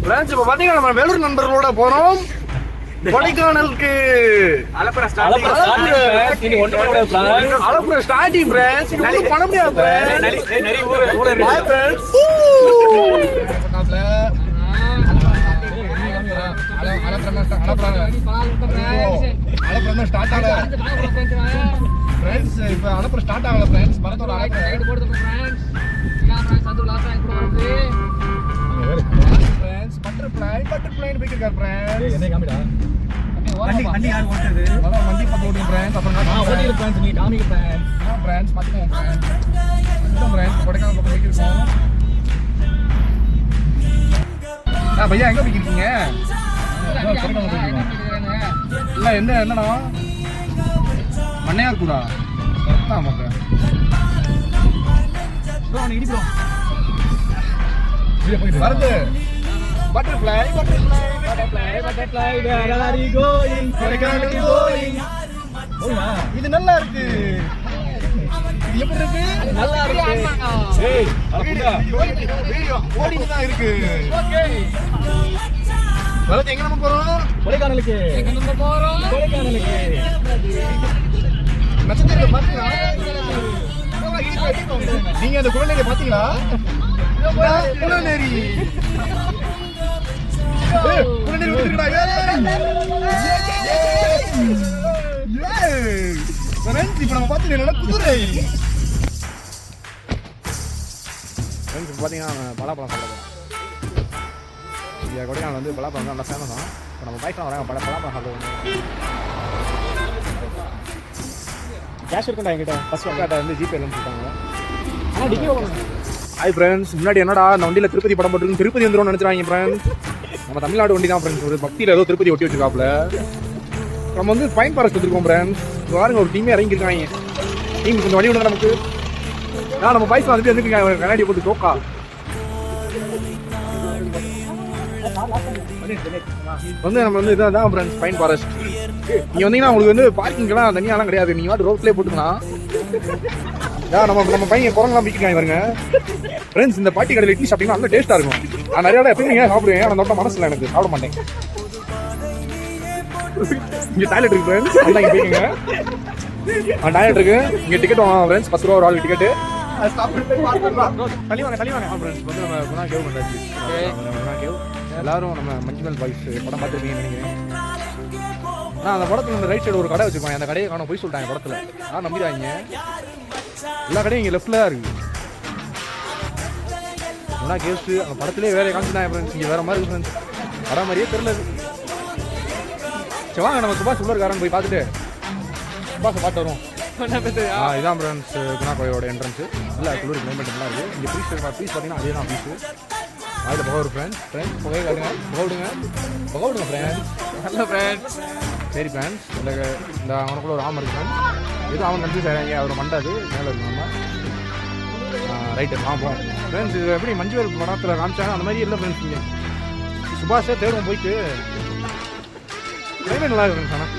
Friends இப்போ பார்த்தீங்கன்னா நம்ம வேலூர் நண்பர்களோட போகிறோம் கொடைக்கானலுக்கு. அலப்புற ஸ்டார்டிங் ஃப்ரெண்ட்ஸ். இது ஒன்றும் பண்ண முடியாது ஃப்ரெண்ட்ஸ். இப்போ அலப்புற ஸ்டார்ட் ஆகல ஃப்ரெண்ட்ஸ். மரத்தோட பட்டர்ஃப்ளை போயிட்டு ஃப்ரெண்ட்ஸ். என்ன காமிடா வண்டி யார் ஓட்டுறது? அதான் வண்டி பத்த ஓட்டுங்க ஃப்ரெண்ட்ஸ். அப்புறம் நான் ஓட்டிட்டு ஃப்ரெண்ட்ஸ் நீங்க காமிங்க ஃப்ரெண்ட்ஸ். ஃப்ரெண்ட்ஸ் பாத்துக்கோங்க ஃப்ரெண்ட்ஸ். இந்த ஃப்ரெண்ட்ஸ் கொடைக்கானல் பக்கம் போயிட்டு இருக்கோம். பையா எங்க போயிட்டு இருக்கீங்க? கொடைக்கானல் போயிட்டு இருக்கோம். இல்ல என்னடா மண்ணையார் கூடா கரெக்டா மக்கா ப்ரோ நீ இடிப்ரோம் இங்க போயிட்டு வரது. Butterfly, where are you going? Kodaikkaanal going. இது நல்லா இருக்கு. இது எப்படி இருக்கு? நல்லா இருக்கு. ஏய், அப்புடா. வீடியோ ஓடிட்டு தான் இருக்கு. ஓகே. வரது எங்க நம்ம போறோம்? கொடைக்கானலுக்கு. எங்க நம்ம போறோம்? கொடைக்கானலுக்கு. நட்சத்திரத்தை பாத்தீங்களா? நீங்க அந்த குளநேரி பாத்தீங்களா? குளநேரி. இப்ப நம்ம பாத்தீங்கன்னா குதிரை பாத்தீங்கன்னா பலாப்பழம் சாப்பிடுறோம். இங்க கொடைக்கானல் வந்து பலாப்பழம் நல்லா ஃபேமஸ் தான். இப்போ நம்ம பைக்லாம் வராங்க பலாப்பழம் சாப்பிடுவோம். கேஷ் இருக்குண்டா என்கிட்ட ஃபர்ஸ்ட் அக்காட்ட வந்து ஜிபே சொல்லிட்டாங்க. ஆனால் டிக்கி ஹாய் ஃப்ரெண்ட்ஸ். முன்னாடி என்னடா அந்த வண்டியில் திருப்பதி படம் போட்டுருக்கு திருப்பதி வந்துடும் நினைச்சிருவாங்க ஃப்ரெண்ட்ஸ். நம்ம தமிழ்நாடு வண்டி தான் ஃப்ரெண்ட்ஸ். ஒரு பக்தியில் ஏதோ திருப்பதி ஒட்டி வச்சிருக்காப்புல. நம்ம வந்து பைன் ஃபாரஸ்ட் வந்துருக்கோம் ஃப்ரெண்ட்ஸ். பாருங்க ஒரு டீமே இறங்கியிருக்காங்க. டீம் கொஞ்சம் வழி விடுங்க நமக்கு. நம்ம பைக் வந்துட்டு வந்துருக்காங்க கண்ணாடி போட்டு தோக்கா வந்து நம்ம வந்து இதான் ஃப்ரெண்ட்ஸ் பைன் ஃபாரஸ்ட். நீங்கள் வந்தீங்கன்னா உங்களுக்கு வந்து பார்க்கிங்லாம் தனியாலாம் கிடையாது. நீங்கள் வாட்டு ரோட்லேயே போட்டுக்கலாம். நம்ம பையன் குரங்கெல்லாம் பிடிக்காங்க பாருங்க ஃப்ரெண்ட்ஸ். இந்த பாட்டி கடையில் இட்லி சாப்பிட்டீங்கன்னா நல்லா டேஸ்ட்டாக இருக்கும். நான் நிறைய எப்பயுமே சாப்பிடுவேன். அந்த நோட்ட மனசில் எனக்கு சாப்பிட மாட்டேன். இங்கே டாய்லெட் இருக்கு ஃப்ரெண்ட்ஸ். நல்லா இங்கே போய்க்குங்க. டாய்லெட் இருக்கு. இங்கே டிக்கெட் வாங்க ஃப்ரெண்ட்ஸ். 10 ரூபா ஒரு ஆள் டிக்கெட்டு. தள்ளிவாங்க ஃப்ரெண்ட்ஸ். வந்து நம்ம குணா கேவ் பண்ணாச்சு. குணா கேவ் எல்லாரும் நம்ம மஞ்சுமல் பாய்ஸ் படம் பார்த்துருப்பீங்கன்னு நினைக்கிறேன். ஆனால் அந்த படத்தில் இந்த ரைட் சைடு ஒரு கடை வச்சுருப்பாங்க. அந்த கடையை காண போய் சொல்லிட்டாங்க படத்தில். நம்பிடுவாங்க. எல்லா கடையும் இங்கே லெஃப்டில் தான் இருக்குது. குணா கேவ்ஸ் அந்த படத்துலேயே வேறு காமிச்சுதான் ஃப்ரெண்ட்ஸ். இங்கே வேறு மாதிரி இருக்குது ஃப்ரெண்ட்ஸ். வர மாதிரியே தெரியல. சரி வாங்க நம்ம சுபாஷ் உள்ளூர்காரன் போய் பார்த்துட்டு சுபாஷை பார்த்து வரும். இதான் ஃப்ரெண்ட்ஸ் குணா கோயோட என்ட்ரன்ஸு. இல்லை குளிர் கிளைமேட் நல்லா இருக்குது. இங்கே ப்ளீஸ் பார்த்தீங்கன்னா அதே தான் ப்ளீஸு. அதில் புகை ஒரு ஃப்ரெண்ட்ஸ் புகை காட்டுங்க. புகை விடுங்க ஃப்ரெண்ட்ஸ். நல்ல ஃப்ரெண்ட்ஸ். சரி ஃப்ரெண்ட்ஸ். இந்த அவனுக்குள்ள ஒரு ஆம் இருக்கு ஃப்ரெண்ட்ஸ். எதுவும் அவன் கன்ஃபியூஸ் ஆகிறாங்க. அவரை மண்டாது மேலே இருக்கு. நம்ம ரைட்டு போவோம் ஃப்ரெண்ட்ஸ். இது எப்படி மஞ்சுவேல் படத்தில் காமிச்சாங்க அந்த மாதிரி இல்லை ஃப்ரெண்ட்ஸ். இங்கே சுபாஷே தேடுவோம் போயிட்டு கிளைமேட் நல்லா இருக்கு ஃப்ரெண்ட்ஸ். ஆனால்